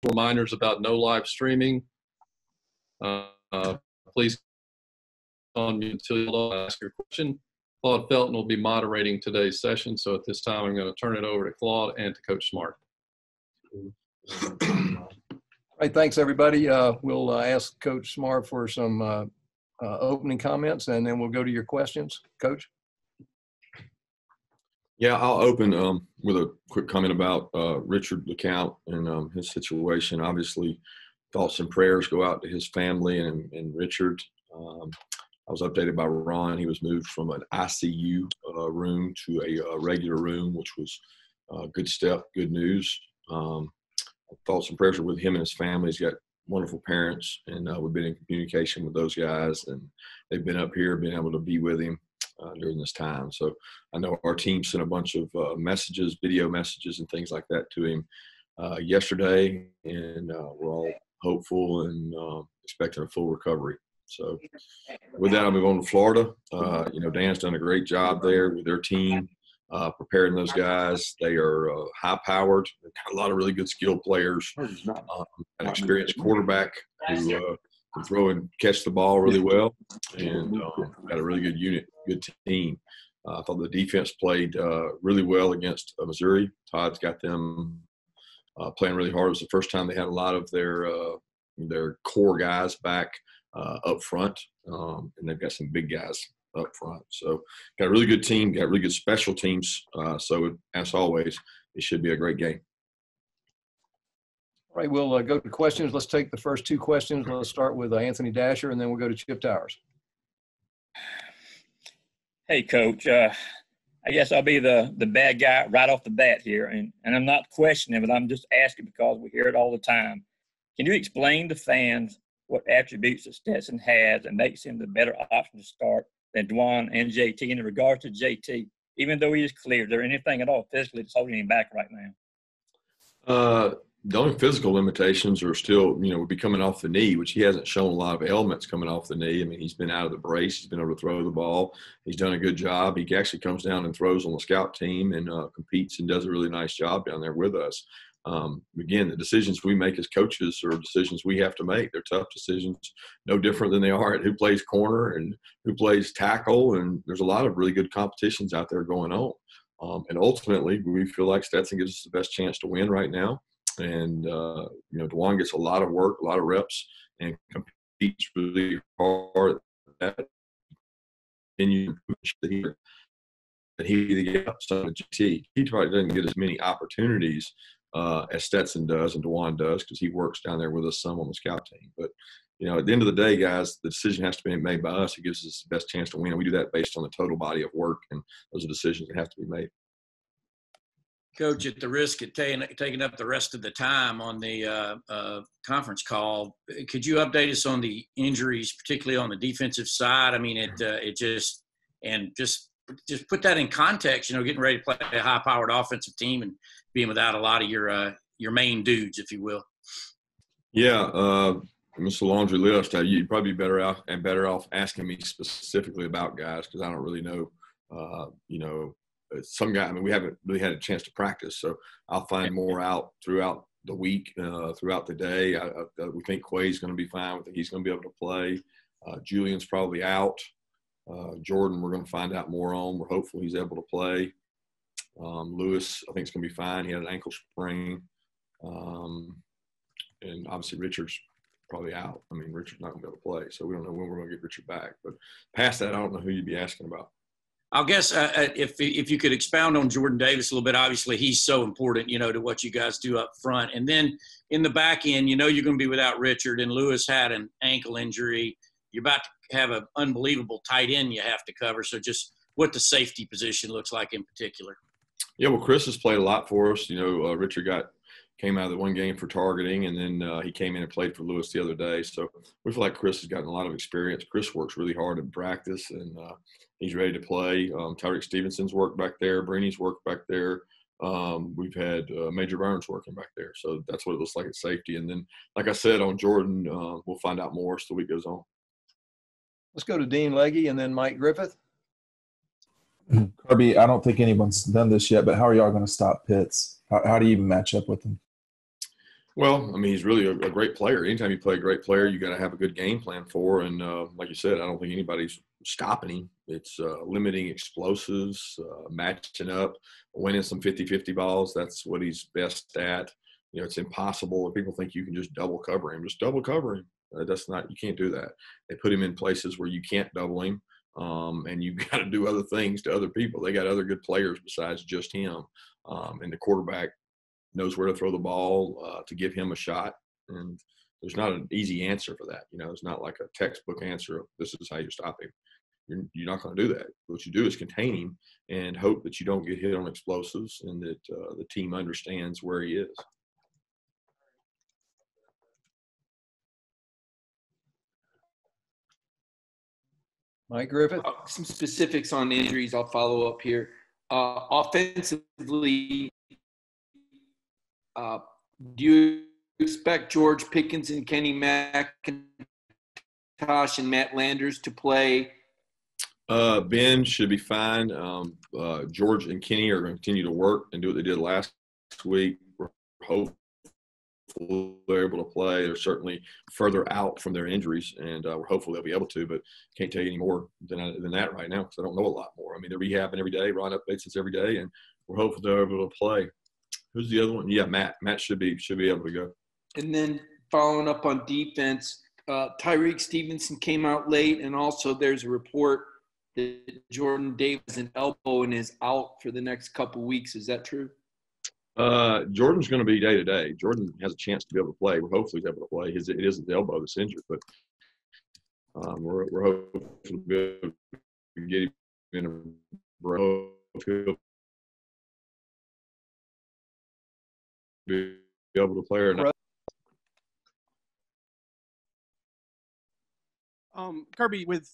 reminders about no live streaming. Please on mute until you ask your question. Claude Felton will be moderating today's session, so at this time I'm going to turn it over to Claude and to Coach Smart. All right, thanks everybody. We'll ask Coach Smart for some opening comments, and then we'll go to your questions. Coach? Yeah, I'll open with a quick comment about Richard LeCount and his situation. Obviously, thoughts and prayers go out to his family and Richard. I was updated by Ron. He was moved from an ICU room to a regular room, which was a good step, good news. Thoughts and prayers are with him and his family. He's got wonderful parents, and we've been in communication with those guys, and they've been up here, been able to be with him during this time. So I know our team sent a bunch of messages, video messages and things like that to him yesterday, and we're all hopeful and expecting a full recovery. So with that, I'll move on to Florida. Dan's done a great job there with their team, preparing those guys. They are high-powered. They've got a lot of really good skilled players, an experienced quarterback who can throw and catch the ball really well, and got a really good unit, good team. I thought the defense played really well against Missouri. Todd's got them playing really hard. It was the first time they had a lot of their core guys back up front, and they've got some big guys up front. So got a really good team, got really good special teams. So as always, it should be a great game. All right, we'll go to questions. Let's take the first two questions. Let's start with Anthony Dasher, and then we'll go to Chip Towers. Hey, Coach. I guess I'll be the bad guy right off the bat here, and I'm not questioning, but I'm just asking because we hear it all the time. Can you explain to fans what attributes that Stetson has and makes him the better option to start than Dwan and JT? And in regards to JT, even though he is clear, is there anything at all physically that's holding him back right now? The only physical limitations are still, would be coming off the knee, which he hasn't shown a lot of ailments coming off the knee. I mean, he's been out of the brace. He's been able to throw the ball. He's done a good job. He actually comes down and throws on the scout team and competes and does a really nice job down there with us. Again, the decisions we make as coaches are decisions we have to make. They're tough decisions, no different than they are at who plays corner and who plays tackle. And there's a lot of really good competitions out there going on. And ultimately, we feel like Stetson gives us the best chance to win right now. And, Dwan gets a lot of work, a lot of reps, and competes really hard at that. And you that he get up some of GT. He probably doesn't get as many opportunities as Stetson does and Dwan does because he works down there with us some on the scout team. But, at the end of the day, guys, the decision has to be made by us. It gives us the best chance to win. We do that based on the total body of work, and those are decisions that have to be made. Coach, at the risk of taking up the rest of the time on the conference call, could you update us on the injuries, particularly on the defensive side? I mean, just put that in context. Getting ready to play a high-powered offensive team and being without a lot of your main dudes, if you will. Yeah, Mr. Laundry List, you'd probably be better off asking me specifically about guys because I don't really know. Some guy, we haven't really had a chance to practice, so I'll find more out throughout the week, throughout the day. We think Quay's going to be fine. We think he's going to be able to play. Julian's probably out. Jordan, we're going to find out more on. We're hopeful he's able to play. Lewis, I think, is going to be fine. He had an ankle sprain. And obviously Richard's probably out. Richard's not going to be able to play, so we don't know when we're going to get Richard back. But past that, I don't know who you'd be asking about. I guess if you could expound on Jordan Davis a little bit, obviously he's so important, to what you guys do up front. And then in the back end, you're going to be without Richard, and Lewis had an ankle injury. You're about to have an unbelievable tight end you have to cover. So just what the safety position looks like in particular. Yeah, well, Chris has played a lot for us. Richard came out of the one game for targeting, and then he came in and played for Lewis the other day. So we feel like Chris has gotten a lot of experience. Chris works really hard in practice, and he's ready to play. Tyreek Stevenson's worked back there. Breeny's worked back there. We've had Major Burns working back there. So that's what it looks like at safety. And then, like I said, on Jordan, we'll find out more as the week goes on. Let's go to Dean Legge and then Mike Griffith. Kirby, I don't think anyone's done this yet, but how are y'all going to stop Pitts? How do you even match up with them? Well, I mean, he's really a great player. Anytime you play a great player, you got to have a good game plan for. And like you said, I don't think anybody's stopping him. It's limiting explosives, matching up, winning some 50-50 balls. That's what he's best at. You know, it's impossible. If people think you can just double cover him, just double cover him. That's not, you can't do that. They put him in places where you can't double him. And you got to do other things to other people. They got other good players besides just him. And the quarterback knows where to throw the ball to give him a shot. And there's not an easy answer for that. You know, it's not like a textbook answer of this is how you stop him. You're not going to do that. What you do is contain him and hope that you don't get hit on explosives and that the team understands where he is. Mike Griffith. Some specifics on injuries. I'll follow up here. Offensively, do you expect George Pickens and Kenny McIntosh and Matt Landers to play? Ben should be fine. George and Kenny are going to continue to work and do what they did last week. We're hopeful they're able to play. They're certainly further out from their injuries, and we're hopeful they'll be able to, but can't tell you any more than that right now because I don't know a lot more. I mean, they're rehabbing every day, Ron updates us every day, and we're hopeful they're able to play. Who's the other one? Yeah, Matt. Matt should be able to go. And then following up on defense, Tyreek Stevenson came out late, and also there's a report that Jordan Davis has an elbow and is out for the next couple weeks. Is that true? Jordan's going to be day to day. Jordan has a chance to be able to play. We're hopefully he's able to play. It isn't the elbow that's injured, but we're hopeful to be able to get him in a row. Be able to play or not. Kirby, with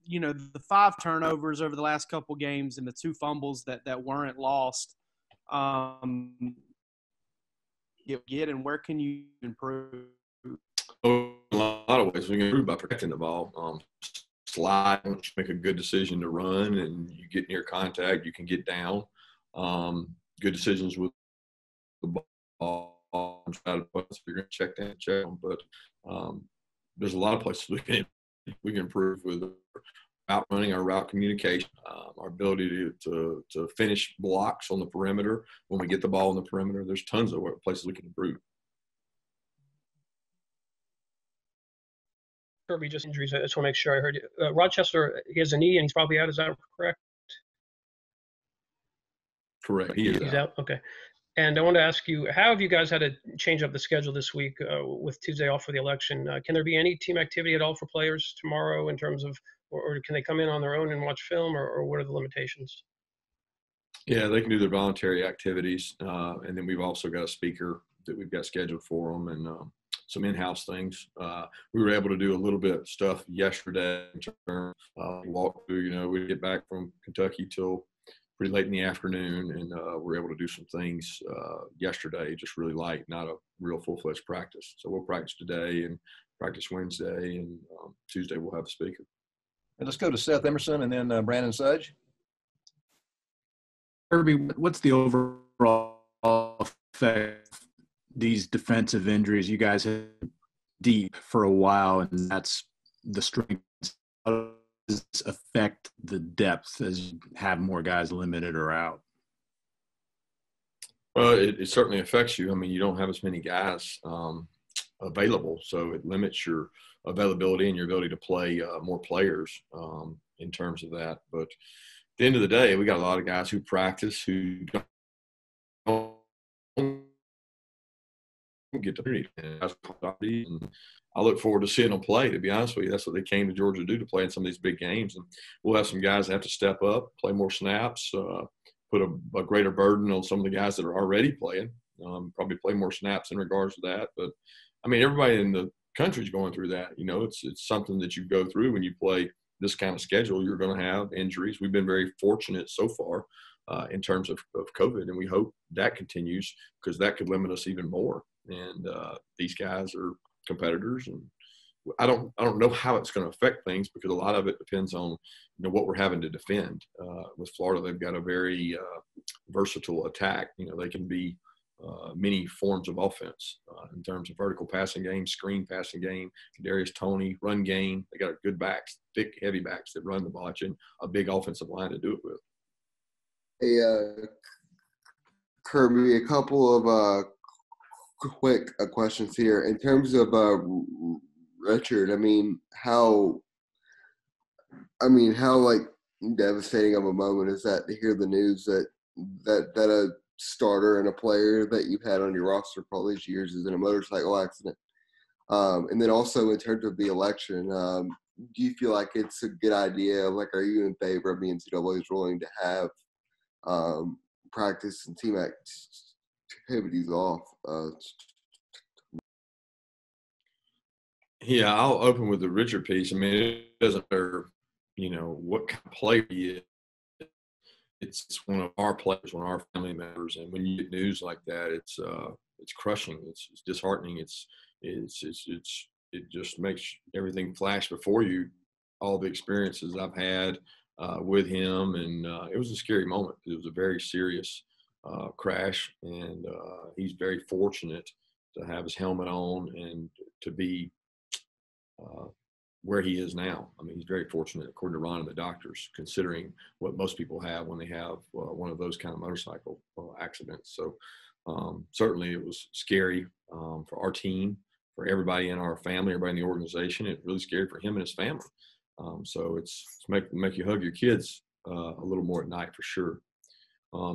you know the 5 turnovers over the last couple games and the 2 fumbles that weren't lost, get and where can you improve? In a lot of ways, we can improve by protecting the ball. Slide, make a good decision to run, and you get near contact, you can get down. Good decisions with the ball. Try to put, you're going to check that, check them, but there's a lot of places we can improve with route running, our route communication, our ability to finish blocks on the perimeter when we get the ball on the perimeter. There's tons of places we can improve. Kirby, just injuries. I just want to make sure I heard you. Rochester, he has a knee and he's probably out. Is that correct? Correct. He's out. Okay. And I want to ask you, how have you guys had to change up the schedule this week with Tuesday off for the election? Can there be any team activity at all for players tomorrow in terms of, or can they come in on their own and watch film, or what are the limitations? Yeah, they can do their voluntary activities. And then we've also got a speaker that we've got scheduled for them and some in-house things. We were able to do a little bit of stuff yesterday in terms of walk through, we get back from Kentucky till pretty late in the afternoon, and we're able to do some things yesterday, just really light, not a real full-fledged practice. So we'll practice today and practice Wednesday, and Tuesday we'll have a speaker. And let's go to Seth Emerson and then Brandon Sudge. Kirby, what's the overall effect of these defensive injuries? You guys have deep for a while, and that's the strength. How does this affect the depth as you have more guys limited or out? Well, it certainly affects you. I mean, you don't have as many guys available, so it limits your availability and your ability to play more players in terms of that. But at the end of the day, we got a lot of guys who practice who don't get the opportunity. And I look forward to seeing them play, to be honest with you. That's what they came to Georgia to do, to play in some of these big games. And we'll have some guys that have to step up, play more snaps, put a greater burden on some of the guys that are already playing, probably play more snaps in regards to that. But, I mean, everybody in the country is going through that. It's something that you go through when you play this kind of schedule. You're going to have injuries. We've been very fortunate so far in terms of COVID, and we hope that continues because that could limit us even more. And these guys are competitors, and I don't know how it's going to affect things because a lot of it depends on what we're having to defend. With Florida, they've got a very versatile attack. They can be many forms of offense in terms of vertical passing game, screen passing game, Kadarius Toney, run game. They got good backs, thick, heavy backs that run the ball, and a big offensive line to do it with. Hey, Kirby, a couple of quick questions here. In terms of Richard, how like devastating of a moment is that to hear the news that a starter and a player that you've had on your roster for all these years is in a motorcycle accident? And then also in terms of the election, do you feel like it's a good idea? Like, are you in favor of the NCAA's ruling to have practice and team activities off? Yeah, I'll open with the Richard piece. It doesn't matter, what kind of player he is. It's one of our players, one of our family members, and when you get news like that, it's crushing. It's disheartening. It just makes everything flash before you. All the experiences I've had with him, and it was a scary moment. It was a very serious crash, and he's very fortunate to have his helmet on and to be where he is now. He's very fortunate, according to Ron and the doctors, considering what most people have when they have one of those kind of motorcycle accidents. So certainly it was scary for our team, for everybody in our family, everybody in the organization. It's really scary for him and his family. So it's make you hug your kids a little more at night for sure.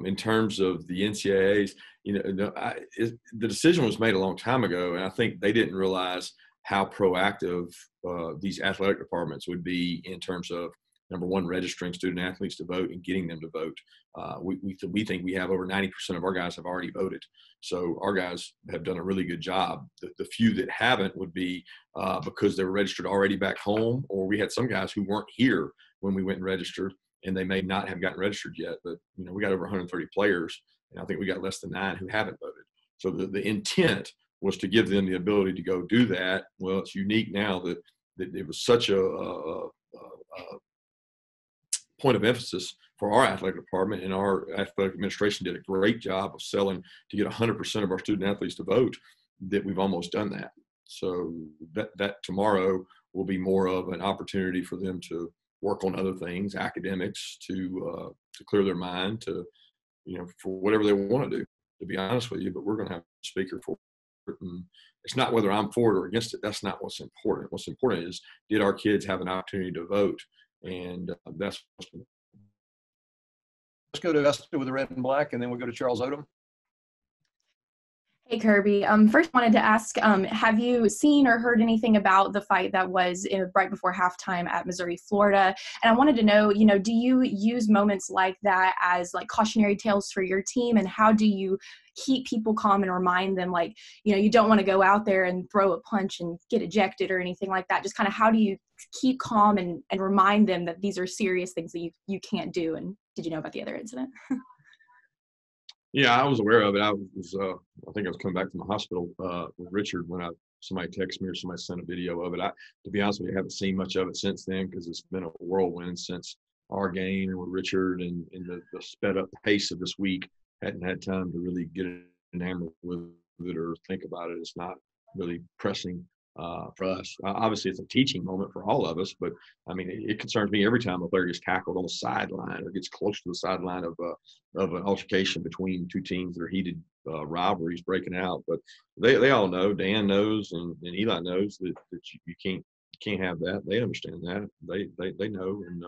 In terms of the NCAAs, the decision was made a long time ago, and I think they didn't realize how proactive these athletic departments would be in terms of, number one, registering student athletes to vote and getting them to vote. We think we have over 90% of our guys have already voted. So our guys have done a really good job. The few that haven't would be because they were registered already back home, or we had some guys who weren't here when we went and registered, and they may not have gotten registered yet. But, we got over 130 players, and I think we got less than 9 who haven't voted. So the intent was to give them the ability to go do that. Well, it's unique now that it was such a point of emphasis for our athletic department, and our athletic administration did a great job of selling to get 100% of our student athletes to vote, that we've almost done that. So that tomorrow will be more of an opportunity for them to work on other things, academics, to clear their mind, to, for whatever they want to do, to be honest with you. But we're going to have a speaker for it. And it's not whether I'm for it or against it. That's not what's important. What's important is, did our kids have an opportunity to vote? And that's what's important. Let's go to Esther with the red and black, and then we'll go to Charles Odom. Hey, Kirby. First, wanted to ask, have you seen or heard anything about the fight that was right before halftime at Missouri, Florida? And I wanted to know, do you use moments like that as like cautionary tales for your team? And how do you keep people calm and remind them, like, you don't want to go out there and throw a punch and get ejected or anything like that? Just kind of how do you keep calm and remind them that these are serious things that you can't do? And did you know about the other incident? Yeah, I was aware of it. I think I was coming back from the hospital with Richard when somebody texted me or somebody sent a video of it. To be honest with you, I haven't seen much of it since then, because it's been a whirlwind since our game with Richard, and the sped up pace of this week. Hadn't had time to really get enamored with it or think about it. It's not really pressing for us. Obviously, it's a teaching moment for all of us, but it concerns me every time a player gets tackled on the sideline or gets close to the sideline of an altercation between two teams that are heated rivalries breaking out. But they all know. Dan knows, and Eli knows that you can't have that. They understand that. They know, and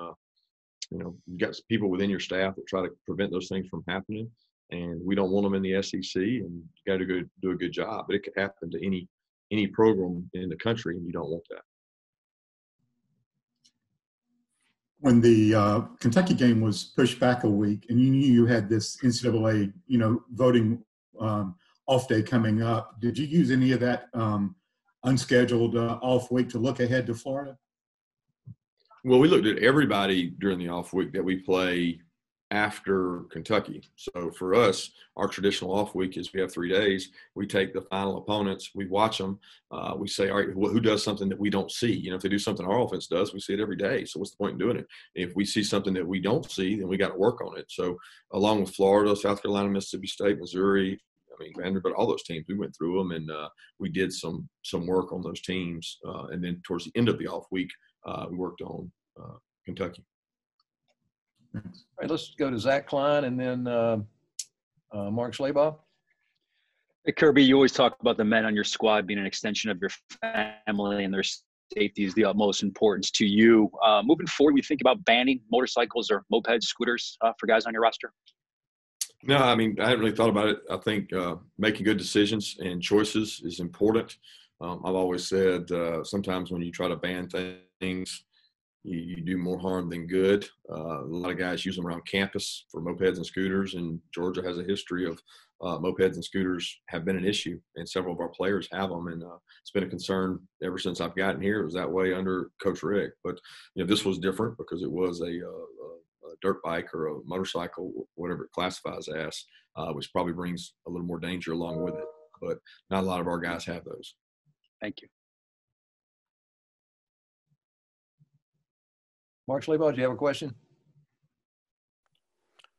you got people within your staff that try to prevent those things from happening, and we don't want them in the SEC. And you got to go do a good job. But it could happen to any program in the country, and you don't want that. When the Kentucky game was pushed back a week, and you knew you had this NCAA, voting off day coming up, did you use any of that unscheduled off week to look ahead to Florida? Well, we looked at everybody during the off week that we play after Kentucky. So for us, our traditional off week is we have 3 days. We take the final opponents, we watch them. We say, all right, who does something that we don't see? If they do something our offense does, we see it every day. So what's the point in doing it? If we see something that we don't see, then we got to work on it. So along with Florida, South Carolina, Mississippi State, Missouri, I mean, Vanderbilt, all those teams, we went through them, and we did some work on those teams. And then towards the end of the off week, we worked on Kentucky. All right, let's go to Zach Klein and then Mark Schleybaugh. Hey, Kirby, you always talk about the men on your squad being an extension of your family, and their safety is the utmost importance to you. Moving forward, we think about banning motorcycles or mopeds, scooters for guys on your roster? No, I mean, I haven't really thought about it. I think making good decisions and choices is important. I've always said sometimes when you try to ban things, you do more harm than good. A lot of guys use them around campus for mopeds and scooters, and Georgia has a history of mopeds and scooters have been an issue, and several of our players have them, and it's been a concern ever since I've gotten here. It was that way under Coach Rick, but this was different because it was a dirt bike or a motorcycle, whatever it classifies as, which probably brings a little more danger along with it. But not a lot of our guys have those. Thank you. Mark Schleybaugh, do you have a question?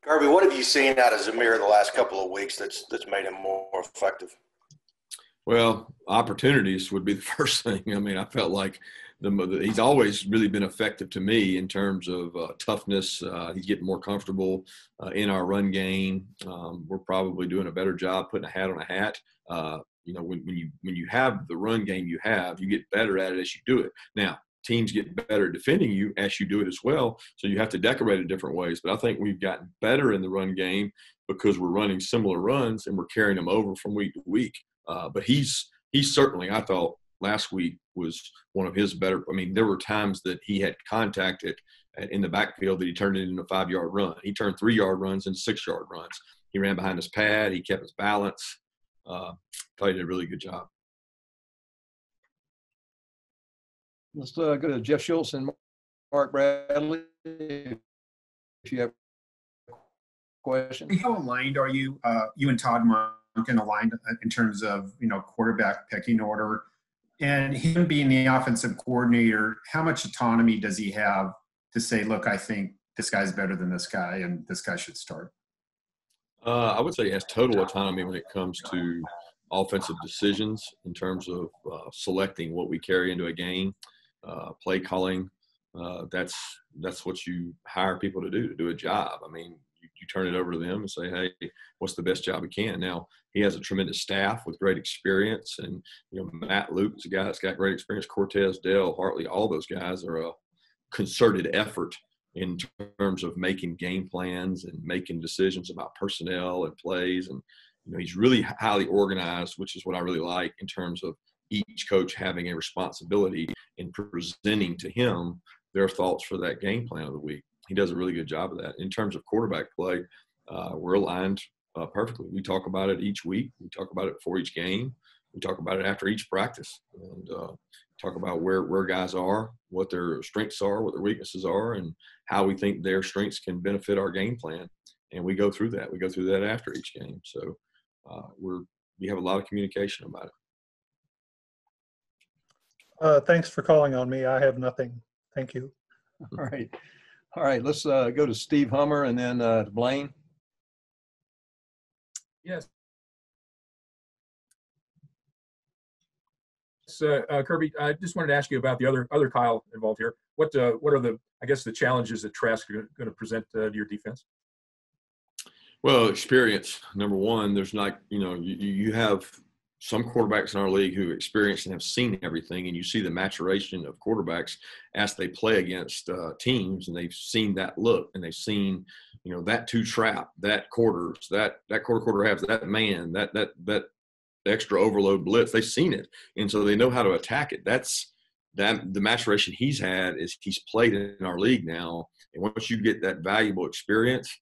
Kirby, what have you seen out of Zamir the last couple of weeks that's made him more effective? Well, opportunities would be the first thing. I mean, I felt like he's always really been effective to me in terms of toughness. He's getting more comfortable in our run game. We're probably doing a better job putting a hat on a hat. When you have the run game you get better at it as you do it. Now, teams get better at defending you as you do it as well, so you have to decorate it different ways. But I think we've gotten better in the run game because we're running similar runs and we're carrying them over from week to week. But he's certainly, I thought, last week was one of his better. I mean, there were times that he had contact in the backfield that he turned it into a 5-yard run. He turned 3-yard runs into 6-yard runs. He ran behind his pad. He kept his balance. Thought he did a really good job. Let's go to Jeff Schultz and Mark Bradley. If you have a question. How aligned are you, you and Todd Monken aligned in terms of, quarterback picking order? And him being the offensive coordinator, how much autonomy does he have to say, look, I think this guy's better than this guy and this guy should start? I would say he has total autonomy when it comes to offensive decisions in terms of selecting what we carry into a game, play calling. That's what you hire people to do a job. I mean, you turn it over to them and say, hey, what's the best job we can? Now, he has a tremendous staff with great experience. And, Matt Luke is a guy that's got great experience. Cortez, Dale, Hartley, all those guys are a concerted effort in terms of making game plans and making decisions about personnel and plays. And, he's really highly organized, which is what I really like in terms of each coach having a responsibility in presenting to him their thoughts for that game plan of the week. He does a really good job of that. In terms of quarterback play, we're aligned perfectly. We talk about it each week. We talk about it before each game. We talk about it after each practice, and talk about where guys are, what their strengths are, what their weaknesses are, and how we think their strengths can benefit our game plan. And we go through that. We go through that after each game. So we have a lot of communication about it. Thanks for calling on me. I have nothing. Thank you. All right. Let's go to Steve Hummer and then Blaine. Yes. So, Kirby, I just wanted to ask you about the other Kyle involved here. What are the challenges that Trask are going to present to your defense? Well, experience, number one. There's not, you have some quarterbacks in our league who experience and have seen everything, and you see the maturation of quarterbacks as they play against teams, and they've seen that look, and they've seen, that two trap, that quarters, that quarter halves, that man, that extra overload blitz. They've seen it, and so they know how to attack it. The maturation he's had is he's played in our league now, and once you get that valuable experience,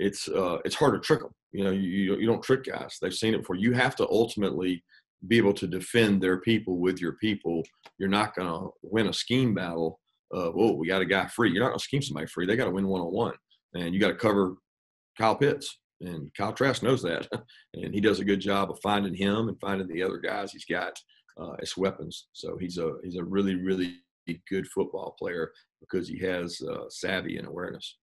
it's hard to trick them. You don't trick guys. They've seen it before. You have to ultimately be able to defend their people with your people. You're not going to win a scheme battle of, we got a guy free. You're not going to scheme somebody free. They got to win one-on-one. And you got to cover Kyle Pitts. And Kyle Trask knows that. And he does a good job of finding him and finding the other guys he's got as weapons. So he's a really, really good football player because he has savvy and awareness.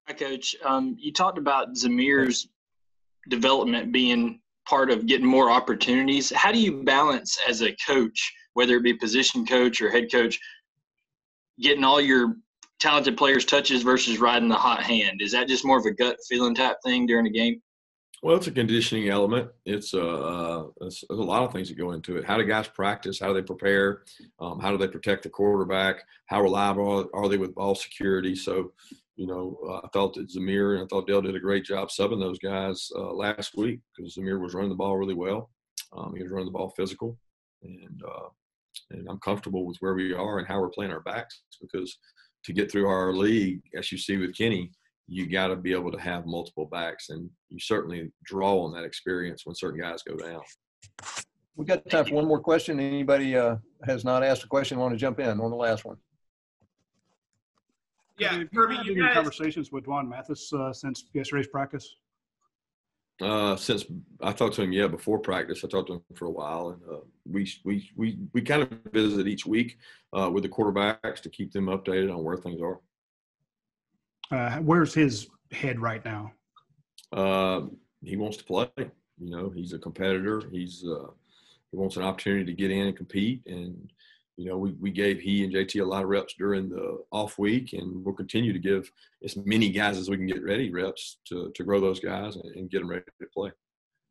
Hi, Coach. You talked about Zamir's development being part of getting more opportunities. How do you balance as a coach, whether it be position coach or head coach, getting all your talented players touches versus riding the hot hand? Is that just more of a gut feeling type thing during a game? Well, it's a conditioning element. It's a lot of things that go into it. How do guys practice? How do they prepare? How do they protect the quarterback? How reliable are they with ball security? So, I thought that Zamir and I thought Dale did a great job subbing those guys last week because Zamir was running the ball really well. He was running the ball physical, and I'm comfortable with where we are and how we're playing our backs because to get through our league, as you see with Kenny, you got to be able to have multiple backs, and you certainly draw on that experience when certain guys go down. We got time for one more question. Anybody has not asked a question, want to jump in on the last one? Yeah, Have Kirby, you had you any guys, conversations with Dwan Mathis since yesterday's practice? Since I talked to him, before practice, I talked to him for a while, and we kind of visit each week with the quarterbacks to keep them updated on where things are. Where's his head right now? He wants to play. He's a competitor. He wants an opportunity to get in and compete. And we gave he and JT a lot of reps during the off week, and we'll continue to give as many guys as we can get ready reps to grow those guys and get them ready to play.